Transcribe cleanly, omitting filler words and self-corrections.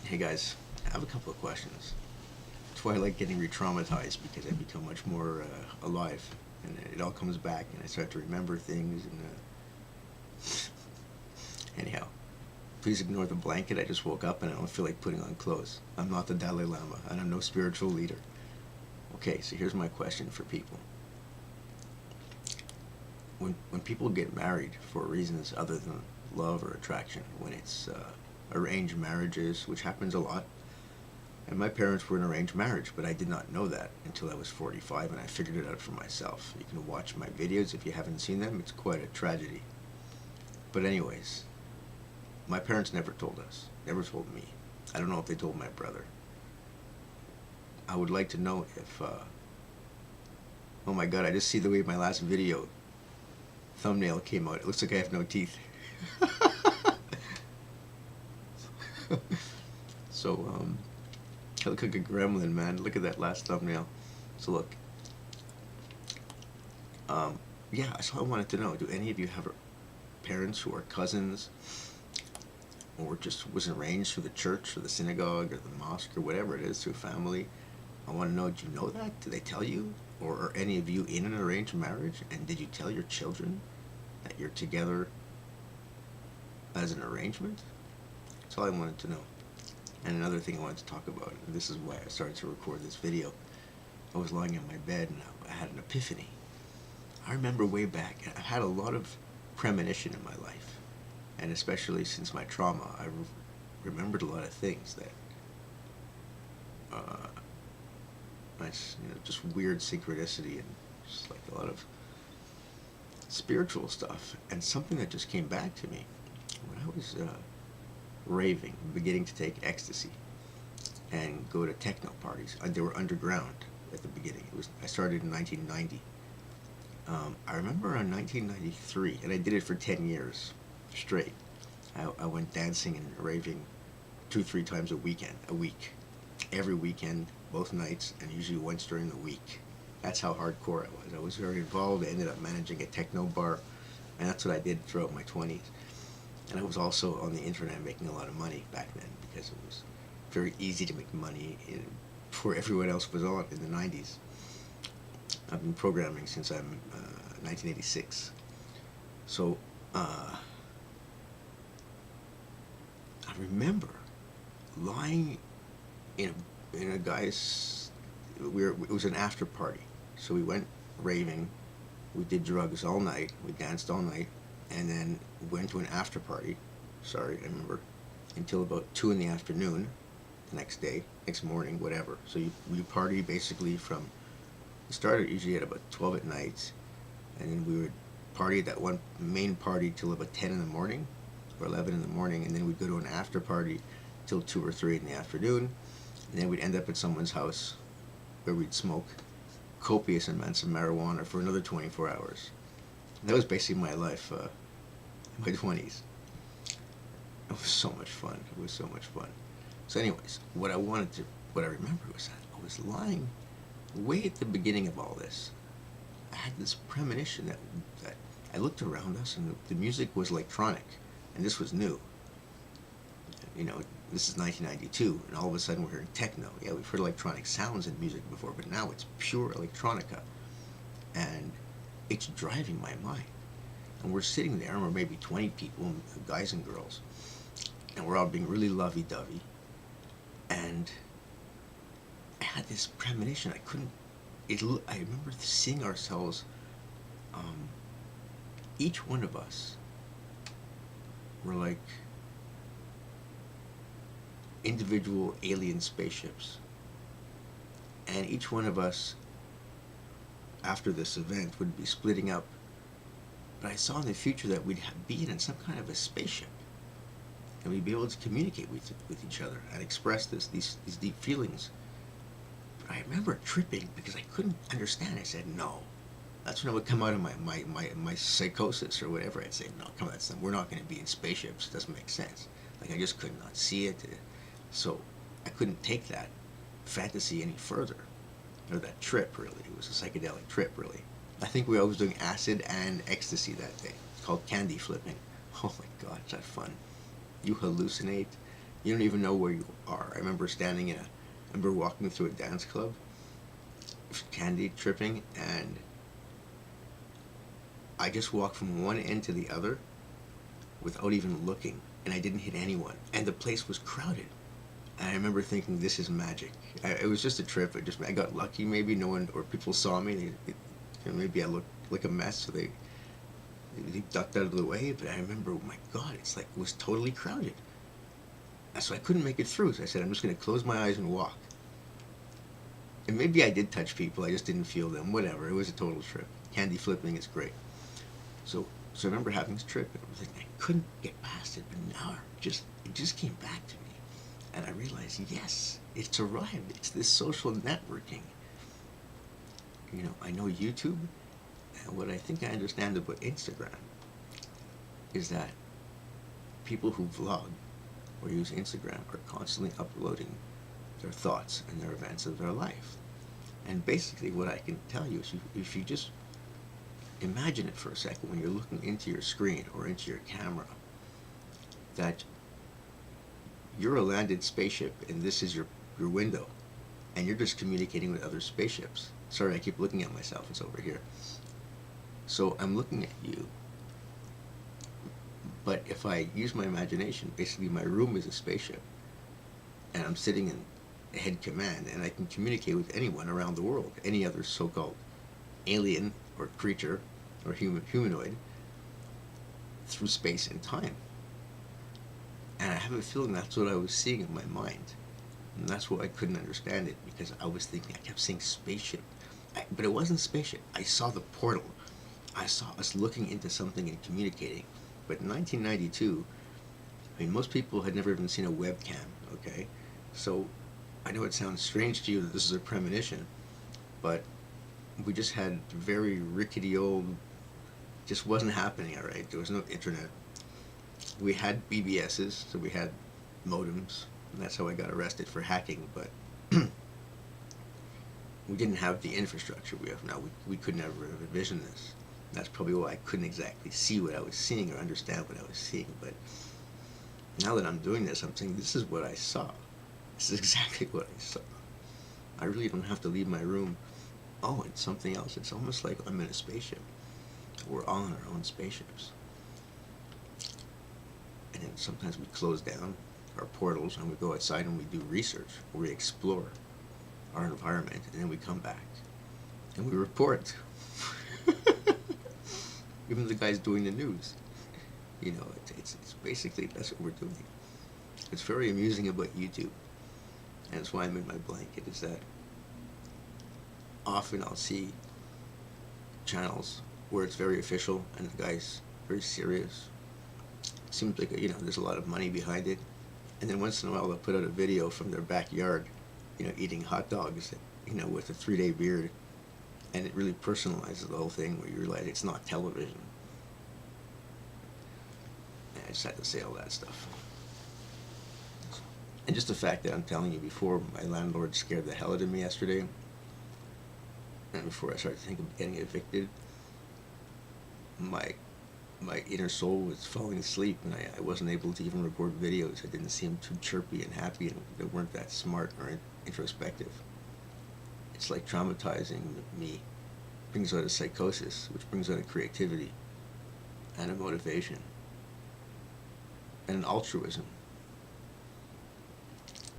Hey guys, I have a couple of questions. That's why I like getting re-traumatized because I become much more alive, and it all comes back, and I start to remember things. And anyhow, please ignore the blanket. I just woke up and I don't feel like putting on clothes. I'm not the Dalai Lama, and I'm no spiritual leader. Okay, so here's my question for people. When people get married for reasons other than love or attraction, when it's arranged marriages, which happens a lot. And my parents were in arranged marriage, but I did not know that until I was 45 and I figured it out for myself. You can watch my videos if you haven't seen them. It's quite a tragedy. But anyways, my parents never told us, never told me. I don't know if they told my brother. I would like to know if, oh my god, I just see the way my last video thumbnail came out. It looks like I have no teeth. So, I look like a gremlin, man. Look at that last thumbnail. So look, yeah, so I wanted to know, do any of you have parents who are cousins or just was arranged through the church or the synagogue or the mosque or whatever it is, through family? I want to know, do you know that? Did they tell you? Or are any of you in an arranged marriage? And did you tell your children that you're together as an arrangement? That's all I wanted to know. And another thing I wanted to talk about, and this is why I started to record this video. I was lying in my bed and I had an epiphany. I remember way back, I've had a lot of premonition in my life, and especially since my trauma, I remembered a lot of things that, nice, just weird synchronicity and just like a lot of spiritual stuff. And something that just came back to me when I was raving, beginning to take ecstasy and go to techno parties. They were underground at the beginning. I started in 1990. I remember around 1993, and I did it for 10 years straight. I went dancing and raving 2-3 times a week, every weekend, both nights, and usually once during the week. That's how hardcore I was. I was very involved. I ended up managing a techno bar, and that's what I did throughout my 20s. And I was also on the internet making a lot of money back then because it was very easy to make money before everyone else was on in the 90s. I've been programming since I'm 1986. So I remember lying in a guy's. It was an after party, so we went raving. We did drugs all night. We danced all night, and then went to an after party. Sorry, I remember, until about 2 in the afternoon. The next day, next morning, whatever. So you party basically from. We started usually at about 12 at night, and then we would party at that one main party till about 10 in the morning, or 11 in the morning, and then we'd go to an after party till 2 or 3 in the afternoon, and then we'd end up at someone's house where we'd smoke copious amounts of marijuana for another 24 hours. And that was basically my life in my 20s. It was so much fun. It was so much fun. So anyways, what I remember was that I was lying way at the beginning of all this. I had this premonition that I looked around us and the music was electronic, and this was new. This is 1992, and all of a sudden we're hearing techno. Yeah, we've heard electronic sounds in music before, but now it's pure electronica, and it's driving my mind. And we're sitting there, and we're maybe 20 people, guys and girls, and we're all being really lovey-dovey. And I had this premonition. I remember seeing ourselves, each one of us were like individual alien spaceships. And each one of us, after this event, would be splitting up. But I saw in the future that we'd be in some kind of a spaceship, and we'd be able to communicate with each other and express these deep feelings. But I remember tripping because I couldn't understand. I said, no. That's when I would come out of my psychosis or whatever. I'd say, no, come on, we're not going to be in spaceships. It doesn't make sense. Like, I just could not see it. So I couldn't take that fantasy any further. Or that trip, really. It was a psychedelic trip, really. I think I was doing acid and ecstasy that day. It's called candy flipping. Oh my god, is that fun. You hallucinate, You don't even know where you are. I remember I remember walking through a dance club, candy tripping, and I just walked from one end to the other without even looking, and I didn't hit anyone, and the place was crowded. And I remember thinking, this is magic. It was just a trip. I got lucky, maybe no one or people saw me. Maybe I looked like a mess, so they ducked out of the way. But I remember, oh my God, it's like it was totally crowded. And so I couldn't make it through. So I said, I'm just going to close my eyes and walk. And maybe I did touch people. I just didn't feel them. Whatever. It was a total trip. Candy flipping is great. So I remember having this trip, and I couldn't get past it. But now it just came back to me. And I realized, yes, it's arrived. It's this social networking. I know YouTube, and what I think I understand about Instagram is that people who vlog or use Instagram are constantly uploading their thoughts and their events of their life. And basically what I can tell you is if you just imagine it for a second when you're looking into your screen or into your camera, that you're a landed spaceship and this is your window, and you're just communicating with other spaceships. Sorry, I keep looking at myself. It's over here. So I'm looking at you, but if I use my imagination, basically my room is a spaceship, and I'm sitting in head command, and I can communicate with anyone around the world, any other so-called alien or creature or humanoid through space and time. And I have a feeling that's what I was seeing in my mind. And that's why I couldn't understand it, because I was thinking, I kept saying spaceship. But it wasn't spaceship. I saw the portal. I saw us looking into something and communicating. But in 1992, most people had never even seen a webcam, okay? So I know it sounds strange to you that this is a premonition, but we just had very rickety old, just wasn't happening, all right? There was no internet. We had BBSs, so we had modems, and that's how I got arrested for hacking, but we didn't have the infrastructure we have now. We could never have envisioned this. That's probably why I couldn't exactly see what I was seeing or understand what I was seeing, but now that I'm doing this, I'm saying, this is what I saw. This is exactly what I saw. I really don't have to leave my room. Oh, it's something else. It's almost like I'm in a spaceship. We're all in our own spaceships. And then sometimes we close down our portals and we go outside and we do research, or we explore our environment, and then we come back and we report. Even the guys doing the news, it's basically, that's what we're doing. It's very amusing about YouTube, and that's why I'm in my blanket, is that often I'll see channels where it's very official and the guy's very serious. It seems like there's a lot of money behind it, and then once in a while they'll put out a video from their backyard, eating hot dogs, with a 3-day beard, and it really personalizes the whole thing, where you realize it's not television. And I just had to say all that stuff. And just the fact that I'm telling you, before my landlord scared the hell out of me yesterday, and before I started thinking of getting evicted, my inner soul was falling asleep, and I wasn't able to even record videos. I didn't seem too chirpy and happy, and they weren't that smart or introspective. It's like traumatizing me brings out a psychosis, which brings out a creativity and a motivation and an altruism.